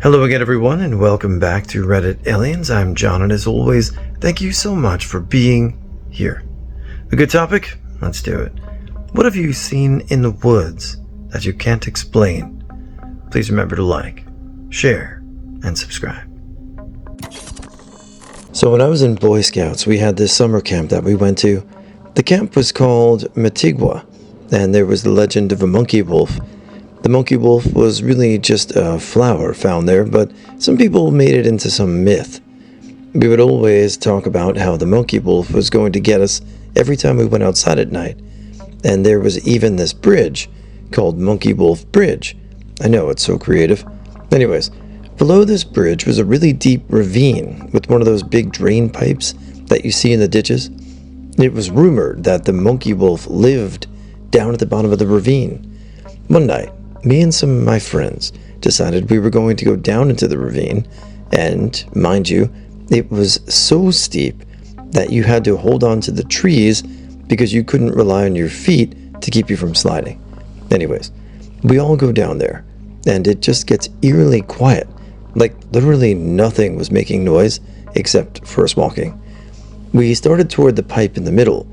Hello again, everyone, and welcome back to Reddit Aliens. I'm John, and as always, thank you so much for being here. A good topic? Let's do it. What have you seen in the woods that you can't explain? Please remember to like, share, and subscribe. So when I was in Boy Scouts, we had this summer camp that we went to. The camp was called Matigua, and there was the legend of a monkey wolf. The monkey wolf was really just a flower found there, but some people made it into some myth. We would always talk about how the monkey wolf was going to get us every time we went outside at night. And there was even this bridge called Monkey Wolf Bridge. I know, it's so creative. Anyways, below this bridge was a really deep ravine with one of those big drain pipes that you see in the ditches. It was rumored that the monkey wolf lived down at the bottom of the ravine. One night, me and some of my friends decided we were going to go down into the ravine, and, mind you, it was so steep that you had to hold on to the trees because you couldn't rely on your feet to keep you from sliding. Anyways, we all go down there, and it just gets eerily quiet. Like, literally nothing was making noise except for us walking. We started toward the pipe in the middle,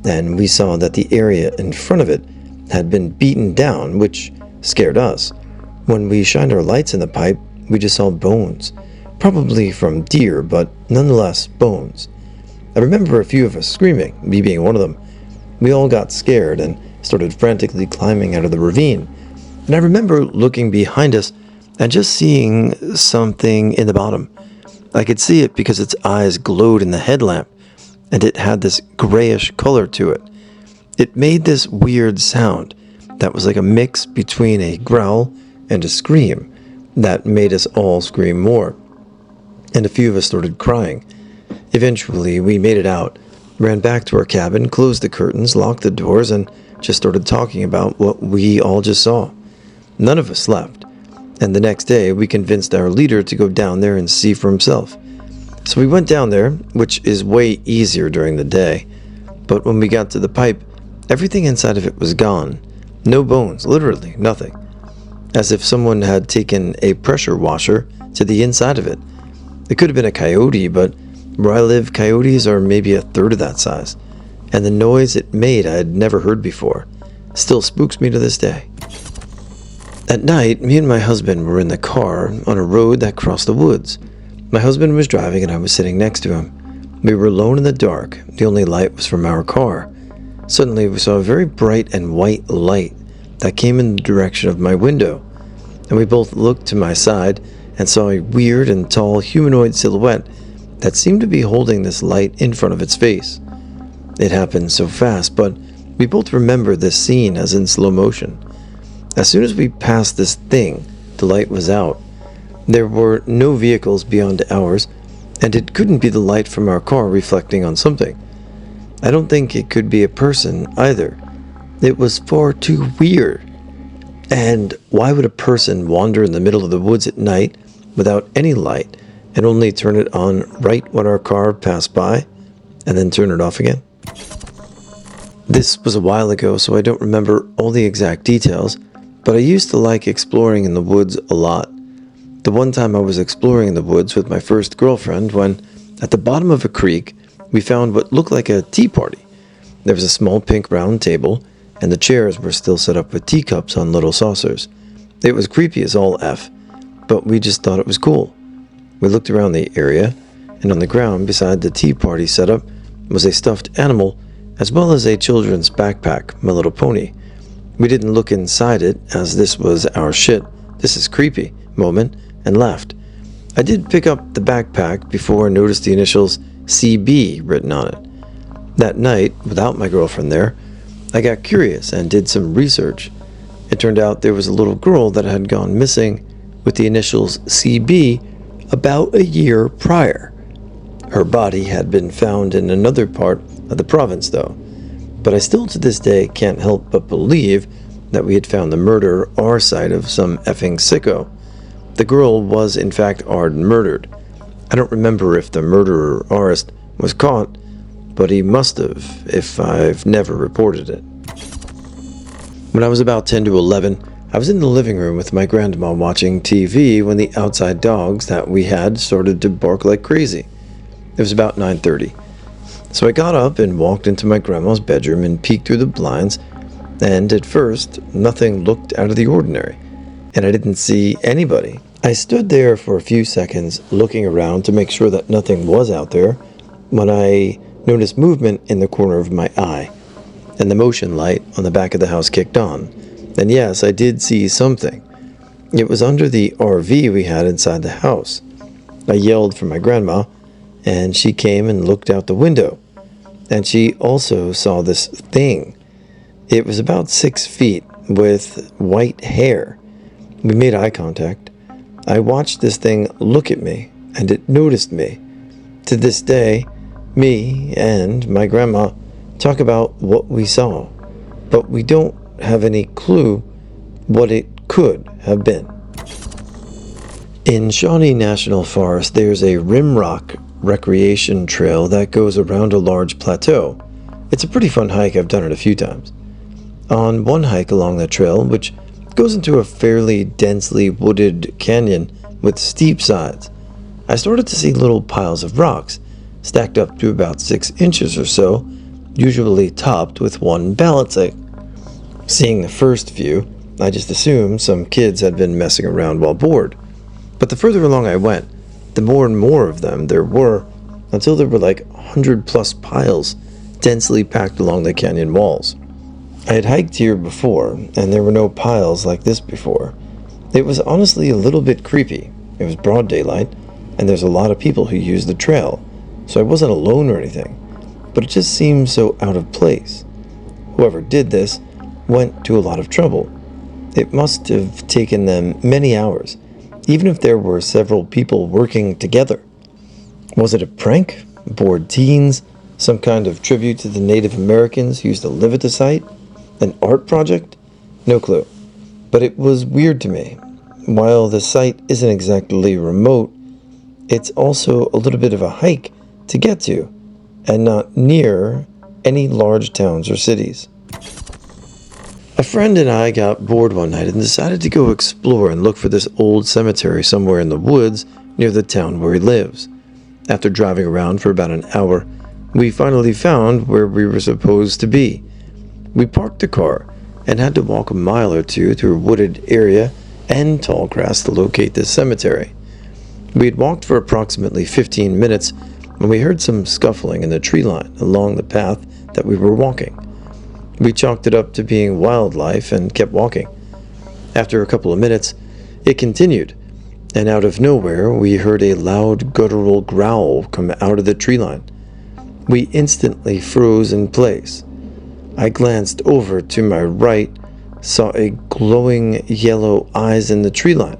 and we saw that the area in front of it had been beaten down, which scared us. When we shined our lights in the pipe, we just saw bones. Probably from deer, but nonetheless bones. I remember a few of us screaming, me being one of them. We all got scared and started frantically climbing out of the ravine. And I remember looking behind us and just seeing something in the bottom. I could see it because its eyes glowed in the headlamp, and it had this grayish color to it. It made this weird sound that was like a mix between a growl and a scream that made us all scream more. And a few of us started crying. Eventually, we made it out, ran back to our cabin, closed the curtains, locked the doors, and just started talking about what we all just saw. None of us left, and the next day we convinced our leader to go down there and see for himself. So we went down there, which is way easier during the day, but when we got to the pipe, everything inside of it was gone. No bones, literally nothing. As if someone had taken a pressure washer to the inside of it. It could have been a coyote, but where I live, coyotes are maybe a third of that size. And the noise it made I had never heard before. Still spooks me to this day. At night, me and my husband were in the car on a road that crossed the woods. My husband was driving and I was sitting next to him. We were alone in the dark. The only light was from our car. Suddenly, we saw a very bright and white light that came in the direction of my window, and we both looked to my side and saw a weird and tall humanoid silhouette that seemed to be holding this light in front of its face. It happened so fast, but we both remember this scene as in slow motion. As soon as we passed this thing, the light was out. There were no vehicles beyond ours, and it couldn't be the light from our car reflecting on something. I don't think it could be a person either. It was far too weird. And why would a person wander in the middle of the woods at night without any light and only turn it on right when our car passed by and then turn it off again? This was a while ago, so I don't remember all the exact details, but I used to like exploring in the woods a lot. The one time I was exploring in the woods with my first girlfriend when, at the bottom of a creek, we found what looked like a tea party. There was a small pink round table, and the chairs were still set up with teacups on little saucers. It was creepy as all F, but we just thought it was cool. We looked around the area, and on the ground beside the tea party setup was a stuffed animal, as well as a children's backpack, My Little Pony. We didn't look inside it, as this was our shit, this is creepy moment, and left. I did pick up the backpack before I noticed the initials CB written on it. That night, without my girlfriend there, I got curious and did some research. It turned out there was a little girl that had gone missing with the initials CB about a year prior. Her body had been found in another part of the province though, but I still to this day can't help but believe that we had found the murder our side of some effing sicko. The girl was in fact murdered. I don't remember if the murderer artist was caught, but he must have if I've never reported it. When I was about 10 to 11, I was in the living room with my grandma watching TV when the outside dogs that we had started to bark like crazy. It was about 9:30. So I got up and walked into my grandma's bedroom and peeked through the blinds, and at first, nothing looked out of the ordinary, and I didn't see anybody. I stood there for a few seconds looking around to make sure that nothing was out there when I noticed movement in the corner of my eye, and the motion light on the back of the house kicked on. And yes, I did see something. It was under the RV we had inside the house. I yelled for my grandma, and she came and looked out the window, and she also saw this thing. It was about 6 feet with white hair. We made eye contact. I watched this thing look at me, and it noticed me. To this day, me and my grandma talk about what we saw, but we don't have any clue what it could have been. In Shawnee National Forest, there's a Rimrock recreation trail that goes around a large plateau. It's a pretty fun hike. I've done it a few times. On one hike along the trail, which goes into a fairly densely wooded canyon with steep sides, I started to see little piles of rocks stacked up to about 6 inches or so, usually topped with one balancing. Seeing the first few, I just assumed some kids had been messing around while bored. But the further along I went, the more and more of them there were, until there were like 100 plus piles densely packed along the canyon walls. I had hiked here before, and there were no piles like this before. It was honestly a little bit creepy. It was broad daylight, and there's a lot of people who use the trail, so I wasn't alone or anything, but it just seemed so out of place. Whoever did this went to a lot of trouble. It must have taken them many hours, even if there were several people working together. Was it a prank? Bored teens? Some kind of tribute to the Native Americans who used to live at the site? An art project? No clue. But it was weird to me. While the site isn't exactly remote, it's also a little bit of a hike to get to, and not near any large towns or cities. A friend and I got bored one night and decided to go explore and look for this old cemetery somewhere in the woods near the town where he lives. After driving around for about an hour, we finally found where we were supposed to be. We parked the car and had to walk a mile or two through a wooded area and tall grass to locate this cemetery. We had walked for approximately 15 minutes when we heard some scuffling in the tree line along the path that we were walking. We chalked it up to being wildlife and kept walking. After a couple of minutes, it continued, and out of nowhere we heard a loud guttural growl come out of the tree line. We instantly froze in place. I glanced over to my right, saw a glowing yellow eyes in the tree line,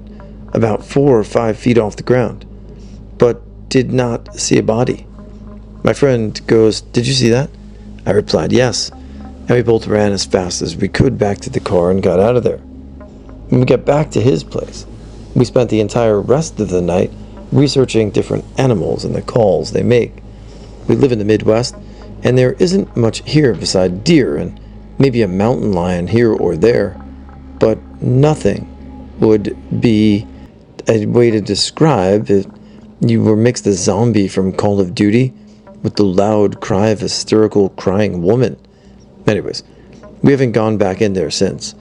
about 4 or 5 feet off the ground, but did not see a body. My friend goes, "Did you see that?" I replied, "Yes," and we both ran as fast as we could back to the car and got out of there. When we got back to his place, we spent the entire rest of the night researching different animals and the calls they make. We live in the Midwest, and there isn't much here beside deer and maybe a mountain lion here or there, but nothing would be a way to describe it. You were mixed a zombie from Call of Duty with the loud cry of a hysterical crying woman. Anyways, we haven't gone back in there since.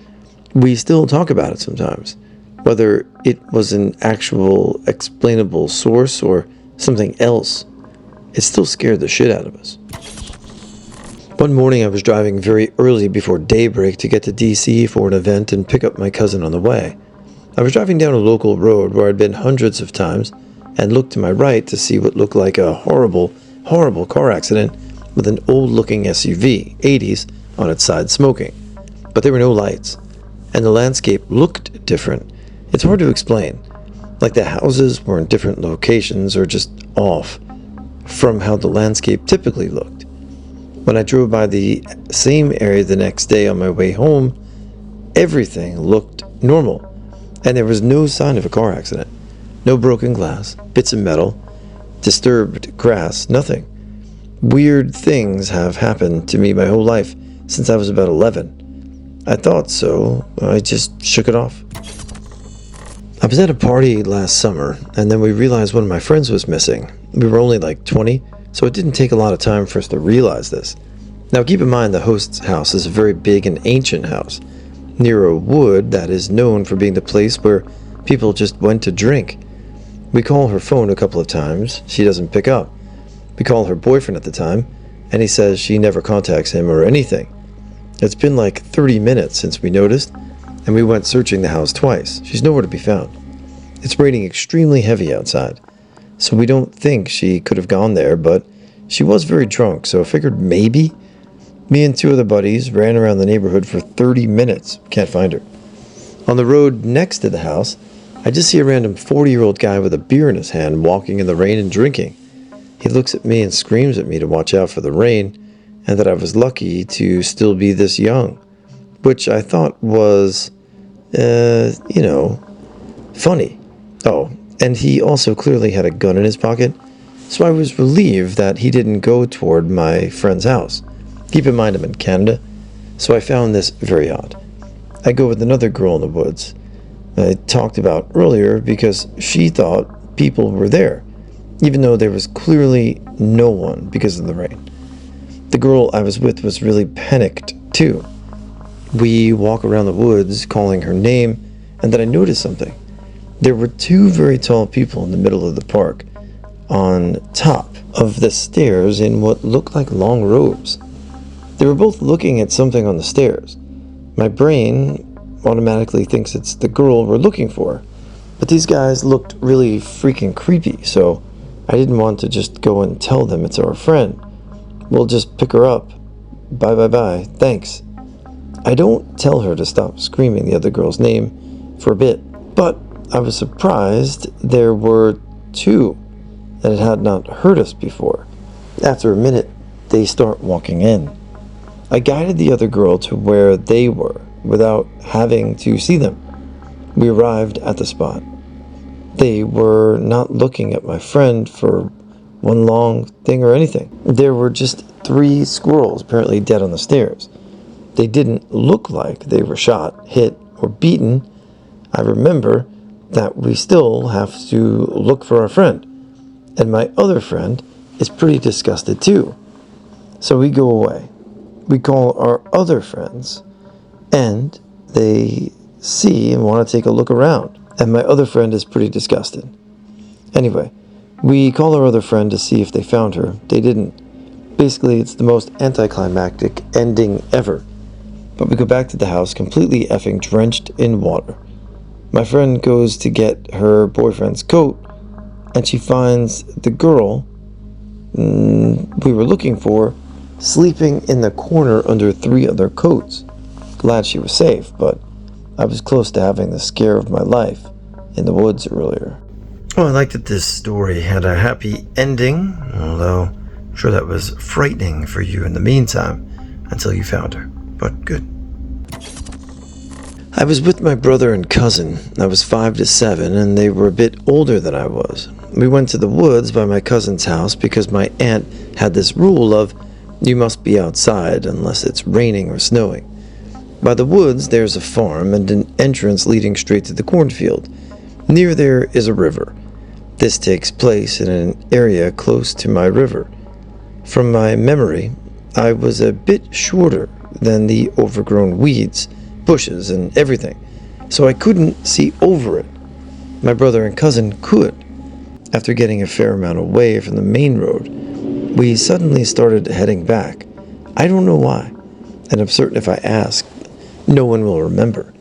We still talk about it sometimes, whether it was an actual explainable source or something else. It still scared the shit out of us. One morning I was driving very early before daybreak to get to DC for an event and pick up my cousin on the way. I was driving down a local road where I'd been hundreds of times and looked to my right to see what looked like a horrible, horrible car accident with an old-looking SUV, 80s, on its side smoking. But there were no lights, and the landscape looked different. It's hard to explain, like the houses were in different locations or just off from how the landscape typically looked. When I drove by the same area the next day on my way home, everything looked normal, and there was no sign of a car accident. No broken glass, bits of metal, disturbed grass, nothing. Weird things have happened to me my whole life since I was about 11. I thought so. I just shook it off. I was at a party last summer, and then we realized one of my friends was missing. We were only like 20, so it didn't take a lot of time for us to realize this. Now keep in mind the host's house is a very big and ancient house, near a wood that is known for being the place where people just went to drink. We call her phone a couple of times. She doesn't pick up. We call her boyfriend at the time, and he says she never contacts him or anything. It's been like 30 minutes since we noticed, and we went searching the house twice. She's nowhere to be found. It's raining extremely heavy outside, so we don't think she could have gone there, but she was very drunk, so I figured maybe. Me and two other buddies ran around the neighborhood for 30 minutes. Can't find her. On the road next to the house, I just see a random 40-year-old guy with a beer in his hand walking in the rain and drinking. He looks at me and screams at me to watch out for the rain, and that I was lucky to still be this young, which I thought was, funny. Oh, and he also clearly had a gun in his pocket, so I was relieved that he didn't go toward my friend's house. Keep in mind I'm in Canada, so I found this very odd. I go with another girl in the woods I talked about earlier because she thought people were there, even though there was clearly no one because of the rain. The girl I was with was really panicked too. We walk around the woods calling her name, and then I noticed something. There were two very tall people in the middle of the park, on top of the stairs in what looked like long robes. They were both looking at something on the stairs. My brain automatically thinks it's the girl we're looking for, but these guys looked really freaking creepy, so I didn't want to just go and tell them it's our friend. We'll just pick her up. Bye, thanks. I don't tell her to stop screaming the other girl's name for a bit, but I was surprised there were two that had not heard us before. After a minute, they start walking in. I guided the other girl to where they were without having to see them. We arrived at the spot. They were not looking at my friend for one long thing or anything. There were just 3 squirrels apparently dead on the stairs. They didn't look like they were shot, hit, or beaten. I remember that we still have to look for our friend, and my other friend is pretty disgusted too. So we go away. We call our other friends, and they see and want to take a look around, and my other friend is pretty disgusted. Anyway, we call our other friend to see if they found her. They didn't. Basically, it's the most anticlimactic ending ever. But we go back to the house completely effing drenched in water. My friend goes to get her boyfriend's coat, and she finds the girl we were looking for sleeping in the corner under 3 other coats. Glad she was safe, but I was close to having the scare of my life in the woods earlier. Oh, I like that this story had a happy ending, although I'm sure that was frightening for you in the meantime until you found her, but good. I was with my brother and cousin. I was 5 to 7, and they were a bit older than I was. We went to the woods by my cousin's house because my aunt had this rule of you must be outside unless it's raining or snowing. By the woods, there's a farm and an entrance leading straight to the cornfield. Near there is a river. This takes place in an area close to my river. From my memory, I was a bit shorter than the overgrown weeds, bushes, and everything, so I couldn't see over it. My brother and cousin could. After getting a fair amount away from the main road, we suddenly started heading back. I don't know why, and I'm certain if I ask, no one will remember.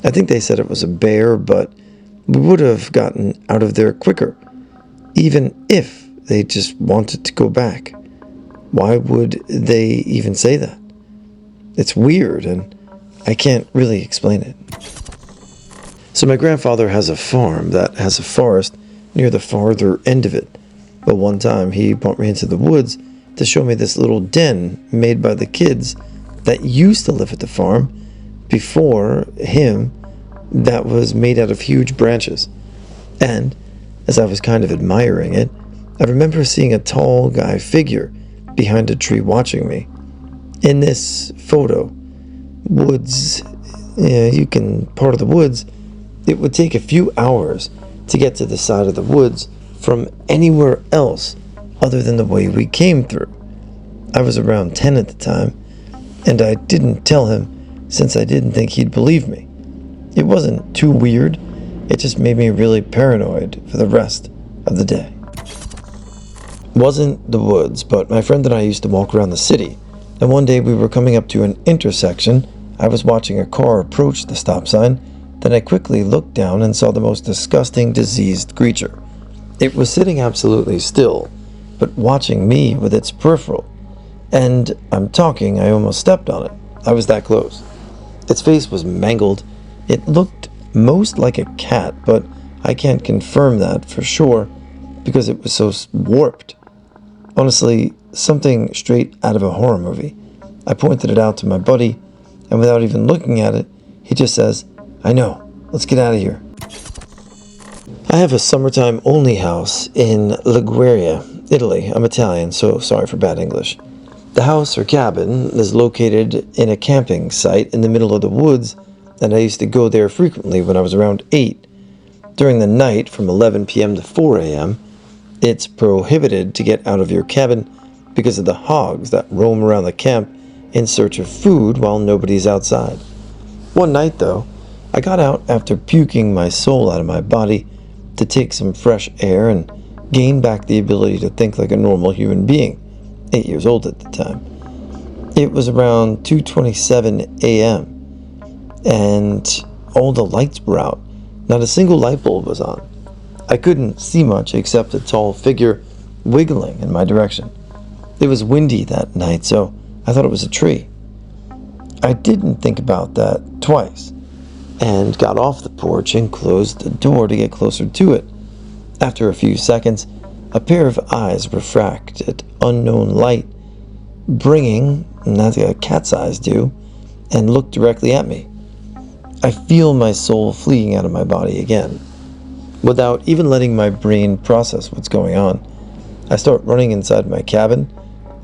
I think they said it was a bear, but we would have gotten out of there quicker, even if they just wanted to go back. Why would they even say that? It's weird, and I can't really explain it. So my grandfather has a farm that has a forest near the farther end of it. But one time he brought me into the woods to show me this little den made by the kids that used to live at the farm before him, that was made out of huge branches. And as I was kind of admiring it, I remember seeing a tall guy figure behind a tree watching me. In this photo, woods, you can part of the woods, it would take a few hours to get to the side of the woods from anywhere else other than the way we came through. I was around 10 at the time, and I didn't tell him since I didn't think he'd believe me. It wasn't too weird, it just made me really paranoid for the rest of the day. Wasn't the woods, but my friend and I used to walk around the city, and one day we were coming up to an intersection. I was watching a car approach the stop sign, then I quickly looked down and saw the most disgusting, diseased creature. It was sitting absolutely still, but watching me with its peripheral. And I'm talking, I almost stepped on it. I was that close. Its face was mangled. It looked most like a cat, but I can't confirm that for sure because it was so warped. Honestly, something straight out of a horror movie. I pointed it out to my buddy, and without even looking at it, he just says, "I know, let's get out of here." I have a summertime only house in Liguria, Italy. I'm Italian, so sorry for bad English. The house or cabin is located in a camping site in the middle of the woods, and I used to go there frequently when I was around 8. During the night, from 11 p.m. to 4 a.m., it's prohibited to get out of your cabin because of the hogs that roam around the camp in search of food while nobody's outside. One night, though, I got out after puking my soul out of my body to take some fresh air and gain back the ability to think like a normal human being, 8 years old at the time. It was around 2:27 a.m., and all the lights were out. Not a single light bulb was on. I couldn't see much except a tall figure wiggling in my direction. It was windy that night, so I thought it was a tree. I didn't think about that twice, and got off the porch and closed the door to get closer to it. After a few seconds, a pair of eyes refracted unknown light, bringing, as a cat's eyes do, and looked directly at me. I feel my soul fleeing out of my body again. Without even letting my brain process what's going on, I start running inside my cabin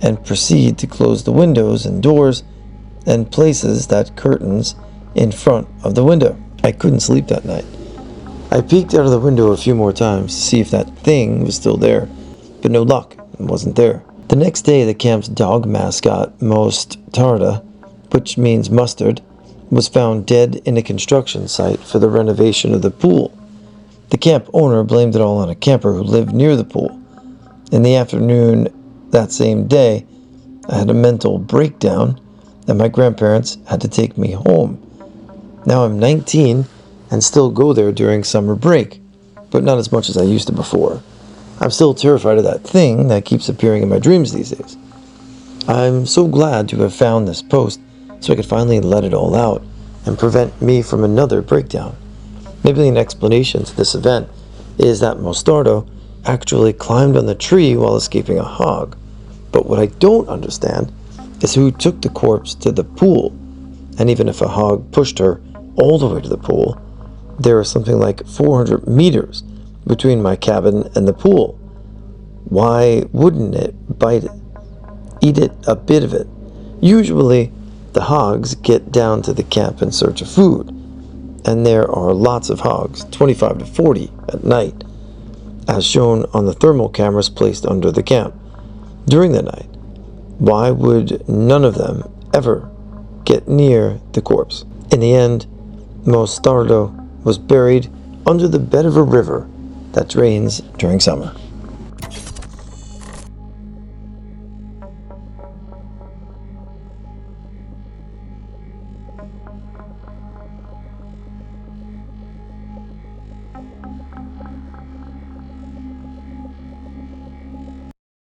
and proceed to close the windows and doors and places that curtains in front of the window. I couldn't sleep that night. I peeked out of the window a few more times to see if that thing was still there, but no luck, it wasn't there. The next day, the camp's dog mascot, Mostarda, which means mustard, was found dead in a construction site for the renovation of the pool. The camp owner blamed it all on a camper who lived near the pool. In the afternoon that same day, I had a mental breakdown, and my grandparents had to take me home. Now I'm 19 and still go there during summer break, but not as much as I used to before. I'm still terrified of that thing that keeps appearing in my dreams these days. I'm so glad to have found this post so I could finally let it all out and prevent me from another breakdown. Maybe an explanation to this event is that Mostardo actually climbed on the tree while escaping a hog. But what I don't understand is who took the corpse to the pool. And even if a hog pushed her all the way to the pool, there is something like 400 meters between my cabin and the pool. Why wouldn't it bite it? Eat it, a bit of it? Usually, the hogs get down to the camp in search of food, and there are lots of hogs, 25 to 40 at night, as shown on the thermal cameras placed under the camp. During the night, why would none of them ever get near the corpse? In the end, Mostardo was buried under the bed of a river that drains during summer.